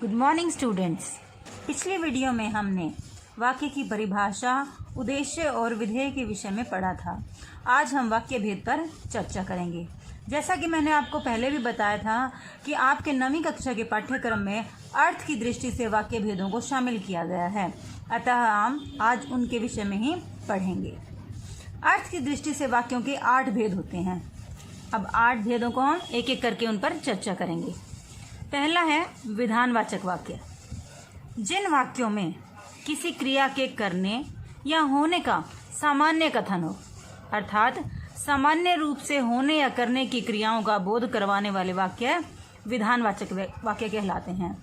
Good morning students. पिछले video में हमने वाक्य की परिभाषा, उद्देश्य और विधेय के विषय में पढ़ा था। आज हम वाक्य भेद पर चर्चा करेंगे। जैसा कि मैंने आपको पहले भी बताया था कि आपके 9वीं कक्षा के पाठ्यक्रम में अर्थ की दृष्टि से वाक्य भेदों को शामिल किया गया है, अतः हम आज उनके विषय में ही पढ़ेंगे। अर्थ की दृष्टि से वाक्यों के 8 भेद होते हैं। अब 8 भेदों को हम एक एक करके उन पर चर्चा करेंगे। पहला है विधानवाचक वाक्य। जिन वाक्यों में किसी क्रिया के करने या होने का सामान्य कथन हो, अर्थात सामान्य रूप से होने या करने की क्रियाओं का बोध करवाने वाले वाक्य विधानवाचक वाक्य कहलाते हैं।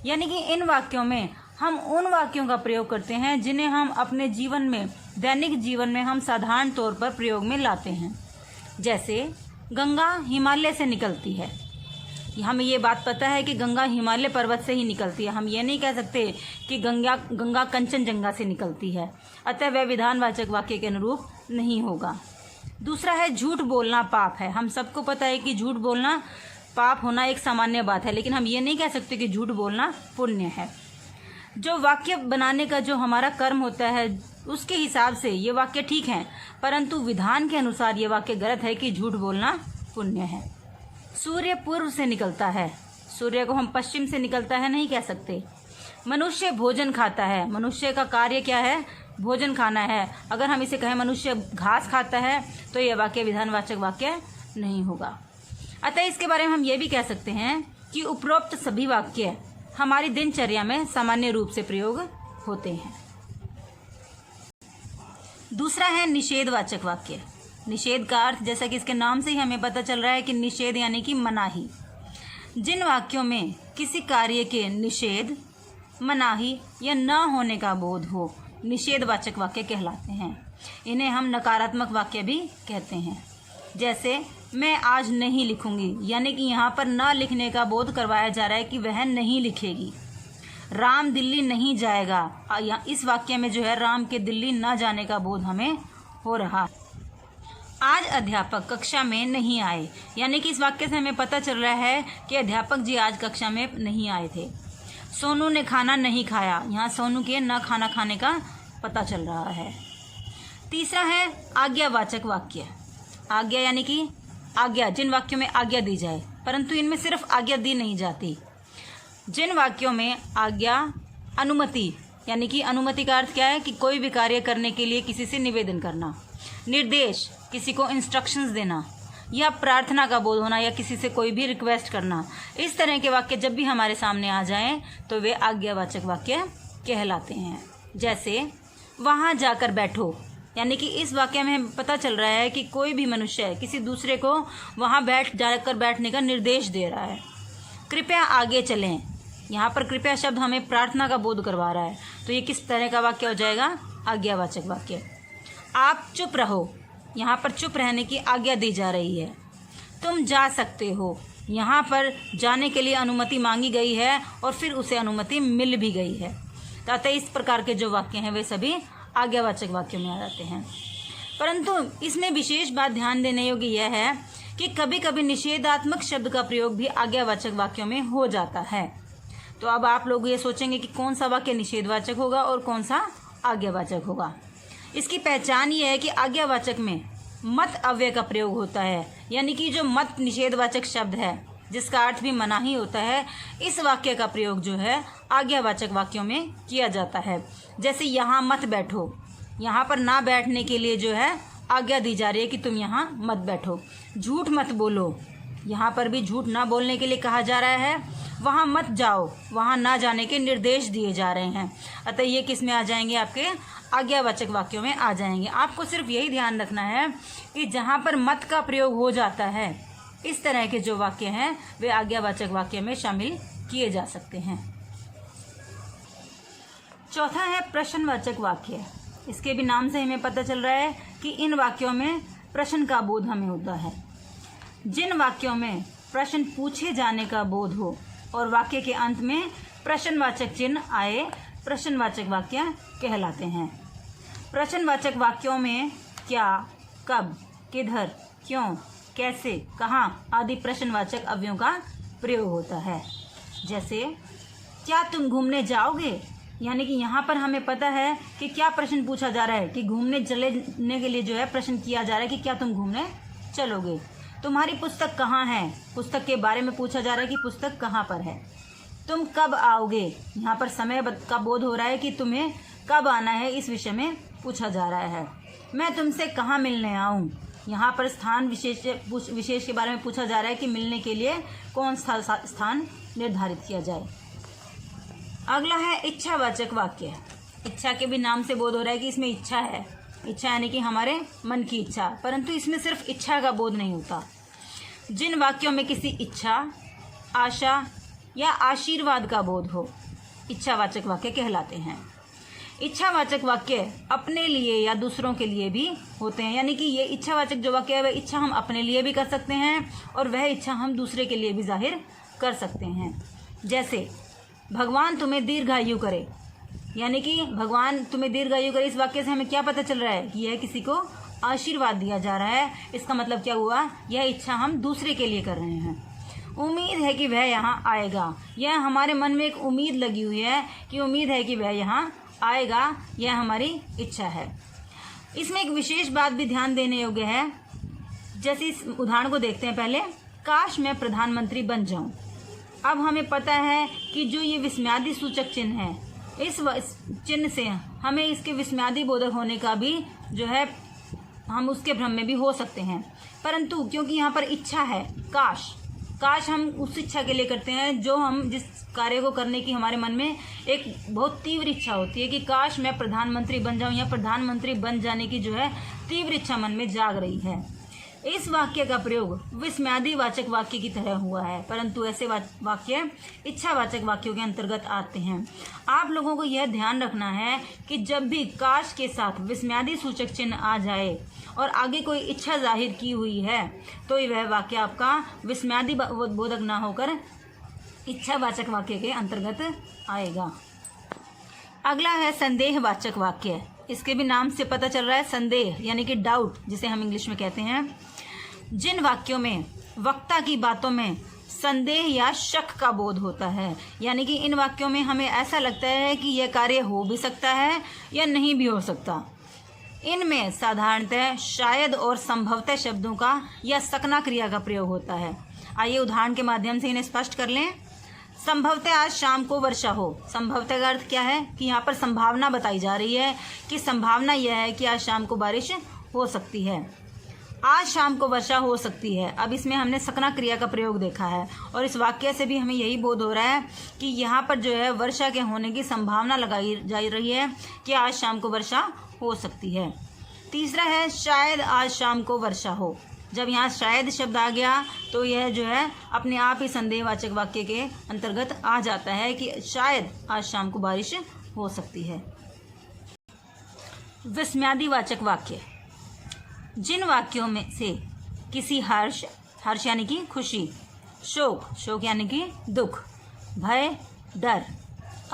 यानी कि इन वाक्यों में हम उन वाक्यों का प्रयोग करते हैं जिन्हें हम अपने जीवन में, दैनिक जीवन में हम साधारण तौर पर प्रयोग में लाते हैं। जैसे गंगा हिमालय से निकलती है। हमें ये बात पता है कि गंगा हिमालय पर्वत से ही निकलती है। हम ये नहीं कह सकते कि गंगा कंचनजंगा से निकलती है, अतः वह विधानवाचक वाक्य के अनुरूप नहीं होगा। दूसरा है झूठ बोलना पाप है। हम सबको पता है कि झूठ बोलना पाप होना एक सामान्य बात है, लेकिन हम ये नहीं कह सकते कि झूठ बोलना पुण्य है। जो वाक्य बनाने का जो हमारा कर्म होता है उसके हिसाब से ये वाक्य ठीक है, परंतु विधान के अनुसार ये वाक्य गलत है कि झूठ बोलना पुण्य है। सूर्य पूर्व से निकलता है। सूर्य को हम पश्चिम से निकलता है नहीं कह सकते। मनुष्य भोजन खाता है। मनुष्य का कार्य क्या है? भोजन खाना है। अगर हम इसे कहें मनुष्य घास खाता है तो यह वाक्य विधानवाचक वाक्य नहीं होगा। अतः इसके बारे में हम ये भी कह सकते हैं कि उपरोक्त सभी वाक्य हमारी दिनचर्या में सामान्य रूप से प्रयोग होते हैं। दूसरा है निषेधवाचक वाक्य। निषेध का अर्थ, जैसा कि इसके नाम से ही हमें पता चल रहा है कि निषेध यानी कि मनाही। जिन वाक्यों में किसी कार्य के निषेध, मनाही या न होने का बोध हो, निषेधवाचक वाक्य कहलाते हैं। इन्हें हम नकारात्मक वाक्य भी कहते हैं। जैसे मैं आज नहीं लिखूंगी, यानी कि यहाँ पर न लिखने का बोध करवाया जा रहा है कि वह नहीं लिखेगी। राम दिल्ली नहीं जाएगा, इस वाक्य में जो है राम के दिल्ली न जाने का बोध हमें हो रहा है। आज अध्यापक कक्षा में नहीं आए, यानी कि इस वाक्य से हमें पता चल रहा है कि अध्यापक जी आज कक्षा में नहीं आए थे। सोनू ने खाना नहीं खाया, यहाँ सोनू के न खाना खाने का पता चल रहा है। तीसरा है आज्ञावाचक वाक्य। आज्ञा यानी कि आज्ञा, जिन वाक्यों में आज्ञा दी जाए, परंतु इनमें सिर्फ आज्ञा दी नहीं जाती। जिन वाक्यों में आज्ञा, अनुमति, यानी कि अनुमति का अर्थ क्या है कि कोई भी कार्य करने के लिए किसी से निवेदन करना, निर्देश, किसी को इंस्ट्रक्शंस देना, या प्रार्थना का बोध होना, या किसी से कोई भी रिक्वेस्ट करना, इस तरह के वाक्य जब भी हमारे सामने आ जाएं तो वे आज्ञावाचक वाक्य कहलाते हैं। जैसे वहाँ जाकर बैठो, यानी कि इस वाक्य में हमें पता चल रहा है कि कोई भी मनुष्य किसी दूसरे को वहाँ जाकर बैठने का निर्देश दे रहा है। कृपया आगे चलें, यहाँ पर कृपया शब्द हमें प्रार्थना का बोध करवा रहा है, तो ये किस तरह का वाक्य हो जाएगा? आज्ञावाचक वाक्य। आप चुप रहो, यहाँ पर चुप रहने की आज्ञा दी जा रही है। तुम जा सकते हो, यहाँ पर जाने के लिए अनुमति मांगी गई है और फिर उसे अनुमति मिल भी गई है। अतः इस प्रकार के जो वाक्य हैं वे सभी आज्ञावाचक वाक्यों में आ जाते हैं। परंतु इसमें विशेष बात ध्यान देने योग्य यह है कि कभी कभी निषेधात्मक शब्द का प्रयोग भी आज्ञावाचक वाक्यों में हो जाता है। तो अब आप लोग ये सोचेंगे कि कौन सा वाक्य निषेधवाचक होगा और कौन सा आज्ञावाचक होगा। इसकी पहचान ये है कि आज्ञावाचक में मत अव्यय का प्रयोग होता है, यानी कि जो मत निषेधवाचक शब्द है जिसका अर्थ भी मनाही होता है, इस वाक्य का प्रयोग जो है आज्ञावाचक वाक्यों में किया जाता है। जैसे यहाँ मत बैठो, यहाँ पर ना बैठने के लिए जो है आज्ञा दी जा रही है कि तुम यहाँ मत बैठो। झूठ मत बोलो, यहाँ पर भी झूठ ना बोलने के लिए कहा जा रहा है। वहाँ मत जाओ, वहाँ ना जाने के निर्देश दिए जा रहे हैं। अतः ये किस में आ जाएंगे? आपके आज्ञावाचक वाक्यों में आ जाएंगे। आपको सिर्फ यही ध्यान रखना है कि जहाँ पर मत का प्रयोग हो जाता है, इस तरह के जो वाक्य हैं वे आज्ञावाचक वाक्य में शामिल किए जा सकते हैं। चौथा है प्रश्नवाचक वाक्य। इसके भी नाम से हमें पता चल रहा है कि इन वाक्यों में प्रश्न का बोध हमें होता है। जिन वाक्यों में प्रश्न पूछे जाने का बोध हो और वाक्य के अंत में प्रश्नवाचक चिन्ह आए, प्रश्नवाचक वाक्य कहलाते हैं। प्रश्नवाचक वाक्यों में क्या, कब, किधर, क्यों, कैसे, कहाँ आदि प्रश्नवाचक अवयवों का प्रयोग होता है। जैसे क्या तुम घूमने जाओगे, यानी कि यहाँ पर हमें पता है कि क्या प्रश्न पूछा जा रहा है कि घूमने चलने के लिए जो है प्रश्न किया जा रहा है कि क्या तुम घूमने चलोगे। तुम्हारी पुस्तक कहाँ है, पुस्तक के बारे में पूछा जा रहा है कि पुस्तक कहाँ पर है। तुम कब आओगे, यहाँ पर समय का बोध हो रहा है कि तुम्हें कब आना है, इस विषय में पूछा जा रहा है। मैं तुमसे कहाँ मिलने आऊँ, यहाँ पर स्थान विशेष के बारे में पूछा जा रहा है कि मिलने के लिए कौन सा स्थान निर्धारित किया जाए। अगला है इच्छावाचक वाक्य। इच्छा के भी नाम से बोध हो रहा है कि इसमें इच्छा है। इच्छा यानी कि हमारे मन की इच्छा, परंतु इसमें सिर्फ इच्छा का बोध नहीं होता। जिन वाक्यों में किसी इच्छा, आशा या आशीर्वाद का बोध हो, इच्छावाचक वाक्य कहलाते हैं। इच्छावाचक वाक्य अपने लिए या दूसरों के लिए भी होते हैं, यानी कि ये इच्छावाचक जो वाक्य है वह इच्छा हम अपने लिए भी कर सकते हैं और वह इच्छा हम दूसरे के लिए भी जाहिर कर सकते हैं। जैसे भगवान तुम्हें दीर्घायु करे, यानी कि भगवान तुम्हें दीर्घायु करे, इस वाक्य से हमें क्या पता चल रहा है कि यह किसी को आशीर्वाद दिया जा रहा है। इसका मतलब क्या हुआ, यह इच्छा हम दूसरे के लिए कर रहे हैं। उम्मीद है कि वह यहाँ आएगा, यह हमारे मन में एक उम्मीद लगी हुई है कि उम्मीद है कि वह यहाँ आएगा, यह हमारी इच्छा है। इसमें एक विशेष बात भी ध्यान देने योग्य है। जैसे इस उदाहरण को देखते हैं पहले, काश मैं प्रधानमंत्री बन जाऊं। अब हमें पता है कि जो ये विस्मयादि सूचक चिन्ह है, इस चिन्ह से हमें इसके विस्मयादि बोधक होने का भी जो है हम उसके भ्रम में भी हो सकते हैं, परंतु क्योंकि यहाँ पर इच्छा है, काश हम उस इच्छा के लिए करते हैं जो हम जिस कार्य को करने की हमारे मन में एक बहुत तीव्र इच्छा होती है कि काश मैं प्रधानमंत्री बन जाऊं, या प्रधानमंत्री बन जाने की जो है तीव्र इच्छा मन में जाग रही है। इस वाक्य का प्रयोग विस्मयादि वाचक वाक्य की तरह हुआ है, परंतु ऐसे वाक्य इच्छावाचक वाक्यों के अंतर्गत आते हैं। आप लोगों को यह ध्यान रखना है कि जब भी काश के साथ विस्मयादि सूचक चिन्ह आ जाए और आगे कोई इच्छा जाहिर की हुई है तो वह वाक्य आपका विस्मयादि बोधक ना होकर इच्छावाचक वाक्य के अंतर्गत आएगा। अगला है संदेहवाचक वाक्य। इसके भी नाम से पता चल रहा है संदेह, यानी कि डाउट, जिसे हम इंग्लिश में कहते हैं। जिन वाक्यों में वक्ता की बातों में संदेह या शक का बोध होता है, यानी कि इन वाक्यों में हमें ऐसा लगता है कि यह कार्य हो भी सकता है या नहीं भी हो सकता। इनमें साधारणतः शायद और संभवतः शब्दों का या सकना क्रिया का प्रयोग होता है। आइए उदाहरण के माध्यम से इन्हें स्पष्ट कर लें। संभवतः आज शाम को वर्षा हो। संभवतः का अर्थ क्या है कि यहाँ पर संभावना बताई जा रही है कि संभावना यह है कि आज शाम को बारिश हो सकती है, आज शाम को वर्षा हो सकती है। अब इसमें हमने सकना क्रिया का प्रयोग देखा है और इस वाक्य से भी हमें यही बोध हो रहा है कि यहाँ पर जो है वर्षा के होने की संभावना लगाई जा रही है कि आज शाम को वर्षा हो सकती है। तीसरा है शायद आज शाम को वर्षा हो। जब यहाँ शायद शब्द आ गया तो यह जो है अपने आप ही संदेहवाचक वाक्य के अंतर्गत आ जाता है कि शायद आज शाम को बारिश हो सकती है। विस्मयादिवाचक वाक्य। जिन वाक्यों में से किसी हर्ष यानी कि खुशी, शोक यानी कि दुख, भय, डर,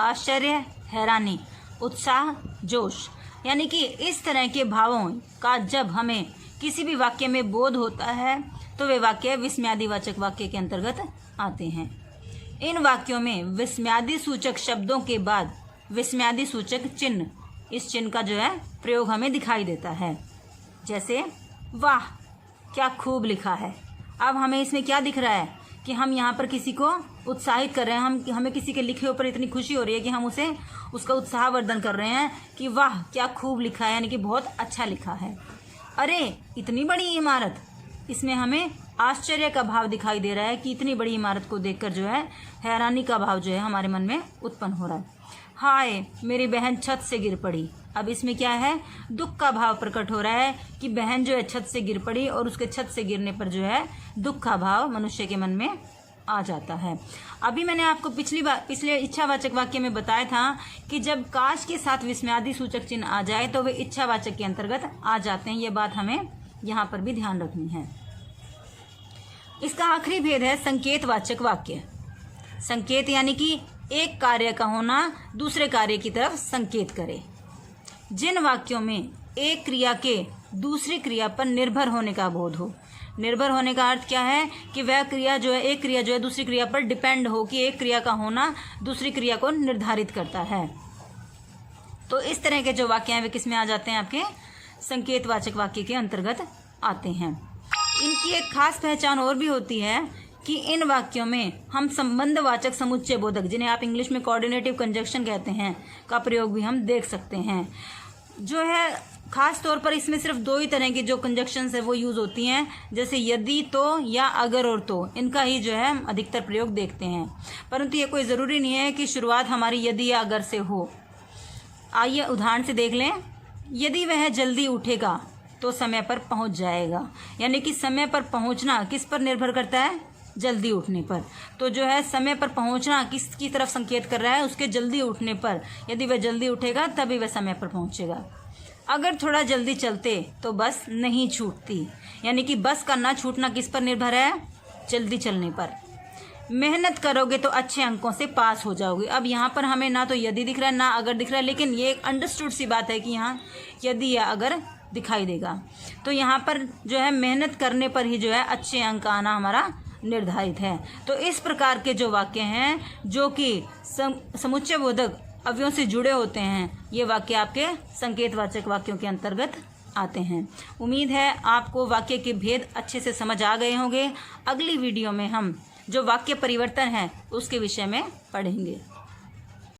आश्चर्य, हैरानी, उत्साह, जोश, यानी कि इस तरह के भावों का जब हमें किसी भी वाक्य में बोध होता है तो वे वाक्य विस्मयादिवाचक वाक्य के अंतर्गत आते हैं। इन वाक्यों में विस्मयादि सूचक शब्दों के बाद विस्मयादि सूचक चिन्ह, इस चिन्ह का जो है प्रयोग हमें दिखाई देता है। जैसे वाह क्या खूब लिखा है। अब हमें इसमें क्या दिख रहा है कि हम यहाँ पर किसी को उत्साहित कर रहे हैं, हमें किसी के लिखे ऊपर इतनी खुशी हो रही है कि हम उसका उत्साहवर्धन कर रहे हैं कि वाह क्या खूब लिखा है, यानी कि बहुत अच्छा लिखा है। अरे इतनी बड़ी इमारत, इसमें हमें आश्चर्य का भाव दिखाई दे रहा है कि इतनी बड़ी इमारत को देखकर जो है हैरानी का भाव जो है हमारे मन में उत्पन्न हो रहा है। हाय मेरी बहन छत से गिर पड़ी। अब इसमें क्या है, दुख का भाव प्रकट हो रहा है कि बहन जो है छत से गिर पड़ी और उसके छत से गिरने पर जो है दुख का भाव मनुष्य के मन में आ जाता है। अभी मैंने आपको पिछले इच्छावाचक वाक्य में बताया था कि जब काश के साथ विस्मयादि सूचक चिन्ह आ जाए तो वे इच्छावाचक के अंतर्गत आ जाते हैं। ये बात हमें यहाँ पर भी ध्यान रखनी है। इसका आखिरी भेद है संकेतवाचक वाक्य। संकेत यानी कि एक कार्य का होना दूसरे कार्य की तरफ संकेत करे। जिन वाक्यों में एक क्रिया के दूसरी क्रिया पर निर्भर होने का बोध हो, निर्भर होने का अर्थ क्या है कि वह क्रिया जो है, एक क्रिया जो है दूसरी क्रिया पर डिपेंड हो, कि एक क्रिया का होना दूसरी क्रिया को निर्धारित करता है। तो इस तरह के जो वाक्य हैं वे किस में आ जाते हैं, आपके संकेतवाचक वाक्य के अंतर्गत आते हैं। इनकी एक खास पहचान और भी होती है कि इन वाक्यों में हम संबंधवाचक समुच्चय बोधक, जिन्हें आप इंग्लिश में कोऑर्डिनेटिव कंजक्शन कहते हैं, का प्रयोग भी हम देख सकते हैं। जो है खास तौर पर इसमें सिर्फ दो ही तरह की जो कंजक्शंस है वो यूज़ होती हैं, जैसे यदि, तो या अगर और तो, इनका ही जो है हम अधिकतर प्रयोग देखते हैं। परंतु ये कोई ज़रूरी नहीं है कि शुरुआत हमारी यदि या अगर से हो। आइए उदाहरण से देख लें। यदि वह जल्दी उठेगा तो समय पर पहुंच जाएगा, यानी कि समय पर पहुंचना किस पर निर्भर करता है, जल्दी उठने पर। तो जो है समय पर पहुंचना किसकी तरफ संकेत कर रहा है, उसके जल्दी उठने पर। यदि वह जल्दी उठेगा तभी वह समय पर पहुंचेगा। अगर थोड़ा जल्दी चलते तो बस नहीं छूटती, यानी कि बस का ना छूटना किस पर निर्भर है, जल्दी चलने पर। मेहनत करोगे तो अच्छे अंकों से पास हो जाओगे। अब यहाँ पर हमें ना तो यदि दिख रहा है ना अगर दिख रहा है, लेकिन ये एक अंडरस्टूड सी बात है कि यहाँ यदि या अगर दिखाई देगा। तो यहाँ पर जो है मेहनत करने पर ही जो है अच्छे अंक आना हमारा निर्धारित है। तो इस प्रकार के जो वाक्य हैं जो कि समुच्चय बोधक अवयवों से जुड़े होते हैं, ये वाक्य आपके संकेतवाचक वाक्यों के अंतर्गत आते हैं। उम्मीद है आपको वाक्य के भेद अच्छे से समझ आ गए होंगे। अगली वीडियो में हम जो वाक्य परिवर्तन है उसके विषय में पढ़ेंगे।